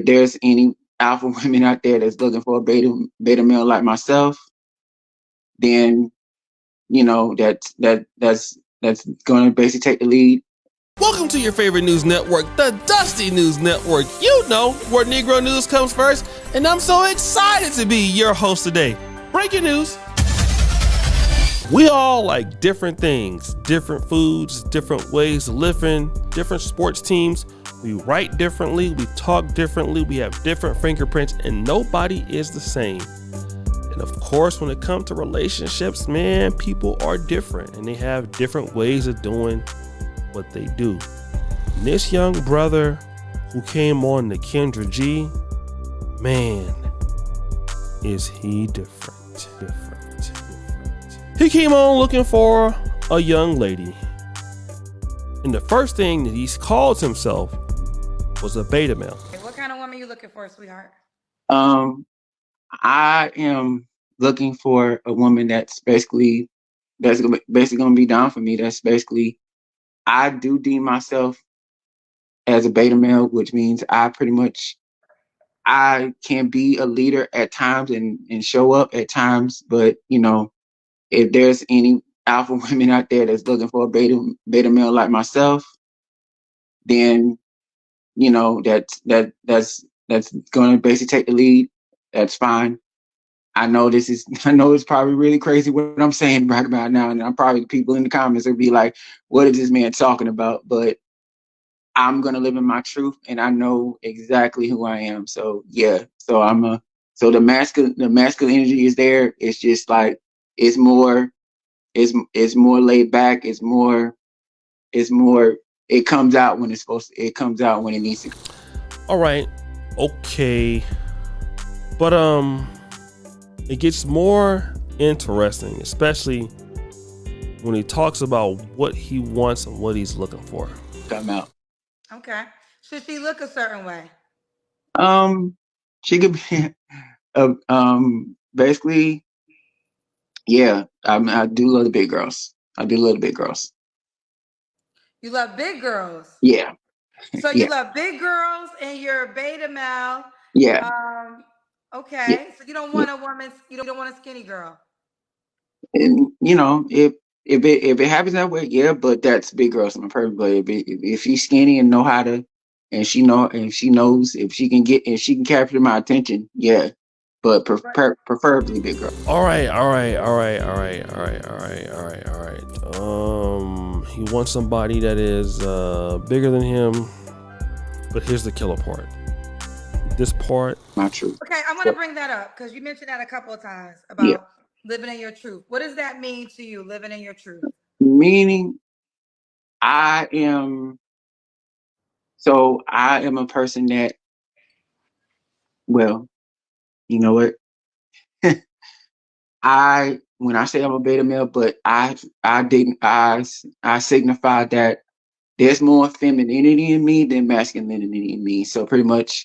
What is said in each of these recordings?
there's any alpha women out there that's looking for a beta male like myself, then that's going to basically take the lead. Welcome to your favorite news network, the Dusty News Network. You know where Negro news comes first, and I'm so excited to be your host today. Breaking news. We all like different things, different foods, different ways of living, different sports teams. We write differently, we talk differently, we have different fingerprints, and nobody is the same. And of course, when it comes to relationships, man, people are different and they have different ways of doing what they do. And this young brother who came on the Kendra G, man, is he different. He came on looking for a young lady. And the first thing that he calls himself was a beta male. What kind of woman are you looking for, sweetheart? I am looking for a woman that's basically going to be down for me. That's basically, I do deem myself as a beta male, which means I can be a leader at times and show up at times. But, if there's any alpha women out there that's looking for a beta male like myself, then, that's going to basically take the lead. That's fine. I know it's probably really crazy what I'm saying right about now. And I'm probably people in the comments will be like, what is this man talking about? But I'm going to live in my truth and I know exactly who I am. So yeah, so the masculine energy is there. It's just like, it's more laid back. It comes out when it comes out when it needs to. All right. Okay. But, it gets more interesting, especially when he talks about what he wants and what he's looking for. Come out. Okay. Should she look a certain way? She could be, basically, yeah. I do love the big girls. You love big girls? Yeah. So you love big girls and you're a beta male. Yeah. Okay. Yeah. So you don't want a woman. You don't want a skinny girl. And if it happens that way, yeah. But that's big girls. I'm perfect. But if she's skinny and know how to, and she knows if she can capture my attention, yeah. But preferably big girl. All right. He wants somebody that is bigger than him. But here's the killer part. This part, not true. Okay, I'm going to bring that up because you mentioned that a couple of times about living in your truth. What does that mean to you, living in your truth? Meaning, I am a person that, well, you know what? When I say I'm a beta male, but I signify that there's more femininity in me than masculinity in me. So pretty much,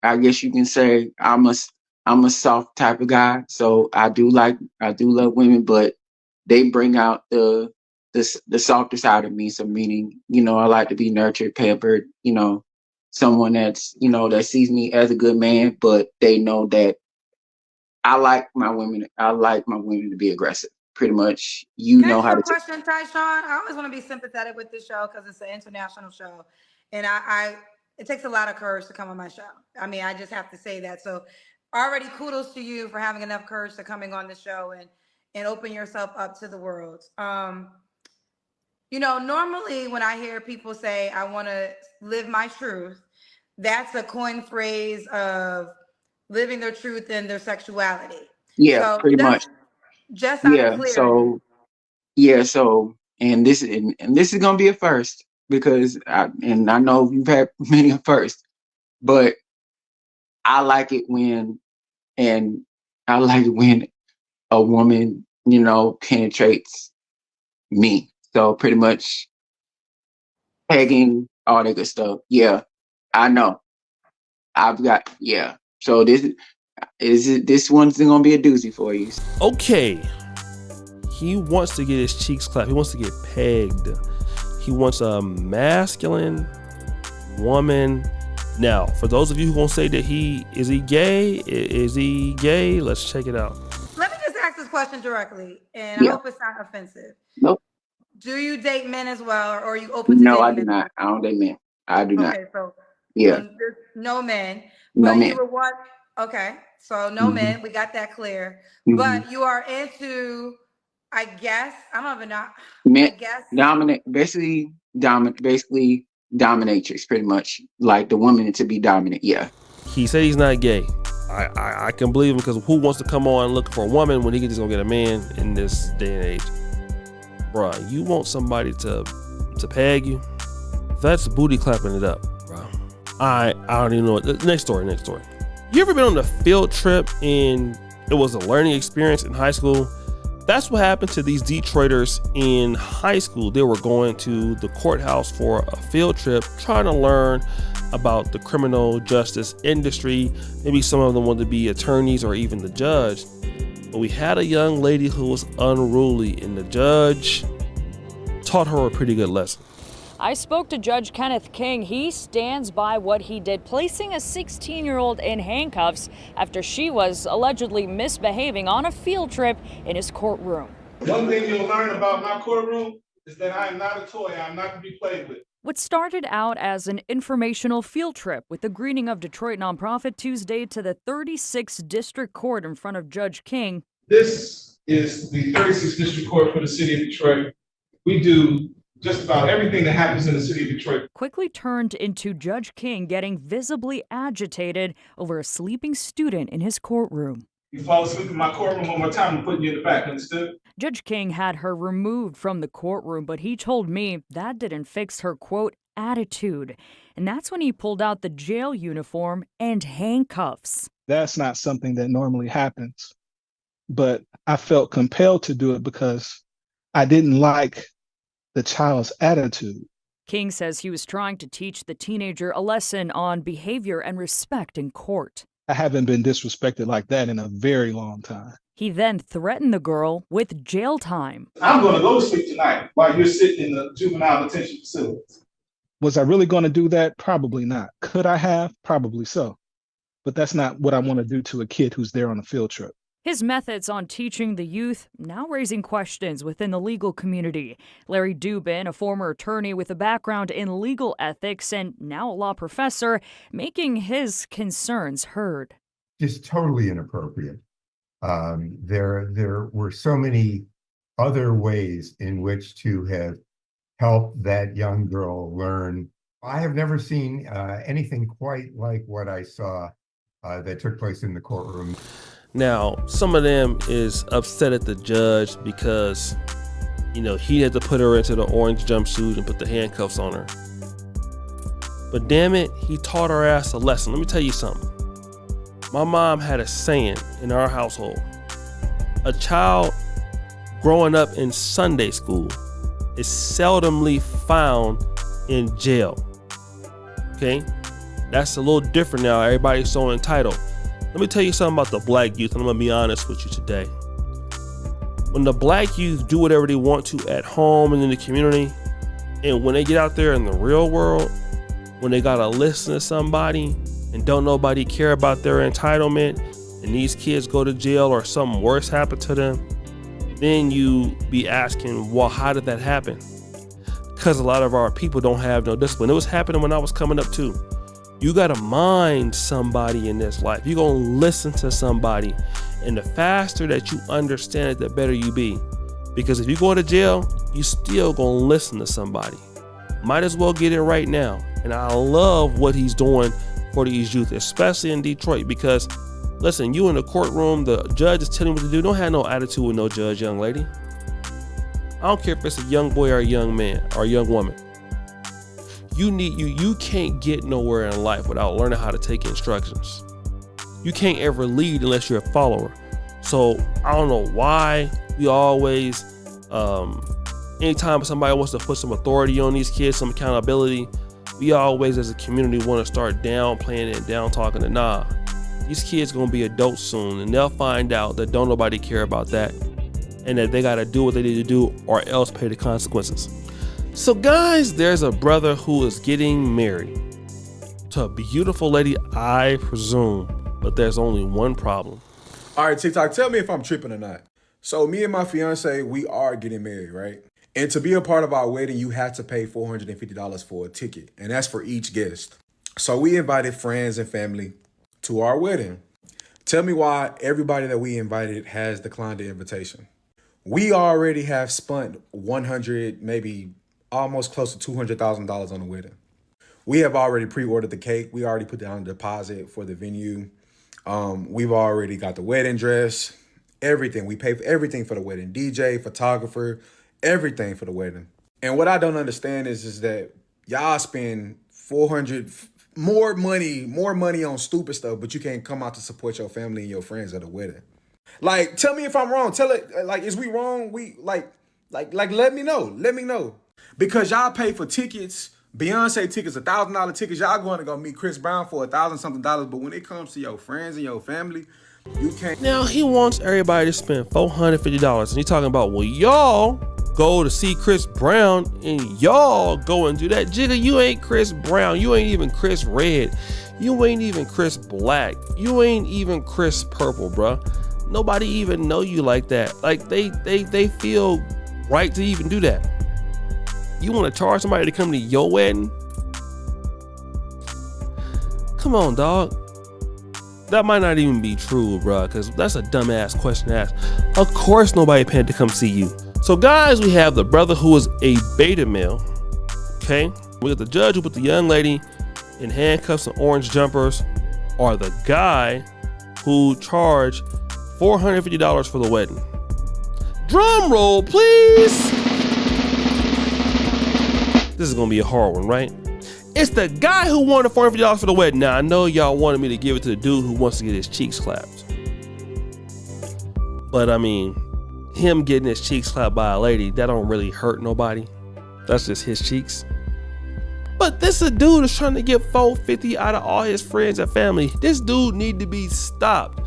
I guess you can say I'm a soft type of guy. So I do love women, but they bring out the softer side of me. So meaning, I like to be nurtured, pampered, someone that's, that sees me as a good man, but they know that I like my women to be aggressive. Pretty much, know how to. Question, Tyshawn. I always want to be sympathetic with this show because it's an international show, and it takes a lot of courage to come on my show. I mean, I just have to say that. So, already kudos to you for having enough courage to coming on the show and open yourself up to the world. Normally when I hear people say I want to live my truth, that's a coin phrase of living their truth in their sexuality. Yeah, so pretty much. Just out of clarity. So and this is gonna be a first because I know you've had many a first, but I like it when a woman, penetrates me. So pretty much pegging, all that good stuff. Yeah, I know. So this one's gonna be a doozy for you. Okay. He wants to get his cheeks clapped. He wants to get pegged. He wants a masculine woman Now, for those of you who gonna say that is he gay? Let's check it out. Let me just ask this question directly, and Yeah. I hope it's not offensive. Nope. Do you date men as well, or are you open to No, I dating do men? not. I don't date men. I do not. Okay, so Yeah. there's no men, No but men. you were what? Okay, so no men. We got that clear. But you are into, I guess, I don't even know. Men, I guess basically dominatrix, pretty much, like the woman to be dominant. Yeah. He said he's not gay. I can believe him, because who wants to come on looking for a woman when he can just go get a man in this day and age? Bruh, you want somebody to peg you? That's booty clapping it up, bro. I don't even know what. Next story. You ever been on a field trip and it was a learning experience in high school? That's what happened to these Detroiters in high school. They were going to the courthouse for a field trip, trying to learn about the criminal justice industry. Maybe some of them wanted to be attorneys or even the judge. But we had a young lady who was unruly, and the judge taught her a pretty good lesson. I spoke to Judge Kenneth King. He stands by what he did, placing a 16-year-old in handcuffs after she was allegedly misbehaving on a field trip in his courtroom. One thing you'll learn about my courtroom is that I am not a toy. I'm not to be played with. What started out as an informational field trip with the Greening of Detroit nonprofit Tuesday to the 36th District Court in front of Judge King. This is the 36th District Court for the city of Detroit. We do just about everything that happens in the city of Detroit. Quickly turned into Judge King getting visibly agitated over a sleeping student in his courtroom. You fall asleep in my courtroom one more time, I'm putting you in the back, understood? Judge King had her removed from the courtroom, but he told me that didn't fix her, quote, attitude. And that's when he pulled out the jail uniform and handcuffs. That's not something that normally happens, but I felt compelled to do it because I didn't like the child's attitude. King says he was trying to teach the teenager a lesson on behavior and respect in court. I haven't been disrespected like that in a very long time. He then threatened the girl with jail time. I'm going to go to sleep tonight while you're sitting in the juvenile detention facility. Was I really going to do that? Probably not. Could I have? Probably so. But that's not what I want to do to a kid who's there on a field trip. His methods on teaching the youth now raising questions within the legal community. Larry Dubin, a former attorney with a background in legal ethics and now a law professor, making his concerns heard. Just totally inappropriate. There were so many other ways in which to have helped that young girl learn. I have never seen anything quite like what I saw that took place in the courtroom. Now, some of them is upset at the judge because, he had to put her into the orange jumpsuit and put the handcuffs on her. But damn it, he taught her ass a lesson. Let me tell you something. My mom had a saying in our household. A child growing up in Sunday school is seldomly found in jail. Okay? That's a little different now. Everybody's so entitled. Let me tell you something about the black youth, and I'm going to be honest with you today. When the black youth do whatever they want to at home and in the community, and when they get out there in the real world, when they got to listen to somebody and don't nobody care about their entitlement, and these kids go to jail or something worse happen to them, then you be asking, well, how did that happen? Because a lot of our people don't have no discipline. It was happening when I was coming up too. You got to mind somebody in this life. You're going to listen to somebody. And the faster that you understand it, the better you be. Because if you go to jail, you still going to listen to somebody. Might as well get it right now. And I love what he's doing for these youth, especially in Detroit. Because, listen, you in the courtroom, the judge is telling you what to do. Don't have no attitude with no judge, young lady. I don't care if it's a young boy or a young man or a young woman. You can't get nowhere in life without learning how to take instructions. You can't ever lead unless you're a follower. So I don't know why we always, anytime somebody wants to put some authority on these kids, some accountability, we always as a community want to start downplaying it and down talking it. Nah, these kids gonna be adults soon, and they'll find out that don't nobody care about that, and that they gotta do what they need to do or else pay the consequences. So guys, there's a brother who is getting married to a beautiful lady, I presume. But there's only one problem. All right, TikTok, tell me if I'm tripping or not. So me and my fiance, we are getting married, right? And to be a part of our wedding, you have to pay $450 for a ticket. And that's for each guest. So we invited friends and family to our wedding. Tell me why everybody that we invited has declined the invitation. We already have spent 100, maybe almost close to $200,000 on the wedding. We have already pre-ordered the cake. We already put down a deposit for the venue. We've already got the wedding dress, everything. We pay for everything for the wedding, DJ, photographer, everything for the wedding. And what I don't understand is that y'all spend 400 more money on stupid stuff, but you can't come out to support your family and your friends at a wedding. Like, tell me if I'm wrong. Tell it, like, is we wrong? We like, let me know. Let me know. Because y'all pay for tickets, Beyonce tickets, $1,000 tickets. Y'all going to go meet Chris Brown for $1,000 something. But when it comes to your friends and your family, you can't. Now, he wants everybody to spend $450. And he's talking about, well, y'all go to see Chris Brown and y'all go and do that. Jigga, you ain't Chris Brown. You ain't even Chris Red. You ain't even Chris Black. You ain't even Chris Purple, bruh. Nobody even know you like that. Like, they feel right to even do that. You want to charge somebody to come to your wedding? Come on, dog. That might not even be true, bro, because that's a dumbass question to ask. Of course nobody paid to come see you. So guys, we have the brother who is a beta male, okay? We got the judge who put the young lady in handcuffs and orange jumpers, or the guy who charged $450 for the wedding. Drum roll, please. This is gonna be a hard one, right? It's the guy who wanted $450 for the wedding. Now, I know y'all wanted me to give it to the dude who wants to get his cheeks clapped. But I mean, him getting his cheeks clapped by a lady, that don't really hurt nobody. That's just his cheeks. But this a dude is trying to get $450 out of all his friends and family. This dude need to be stopped.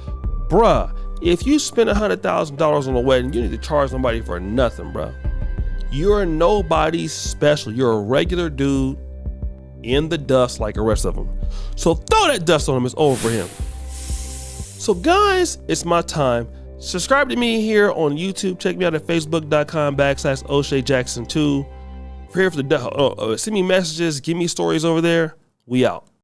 Bruh, if you spend $100,000 on a wedding, you need to charge somebody for nothing, bruh. You're nobody special. You're a regular dude in the dust like the rest of them. So throw that dust on him. It's over for him. So guys, it's my time. Subscribe to me here on YouTube. Check me out at facebook.com/OshayJackson2. Here for the send me messages. Give me stories over there. We out.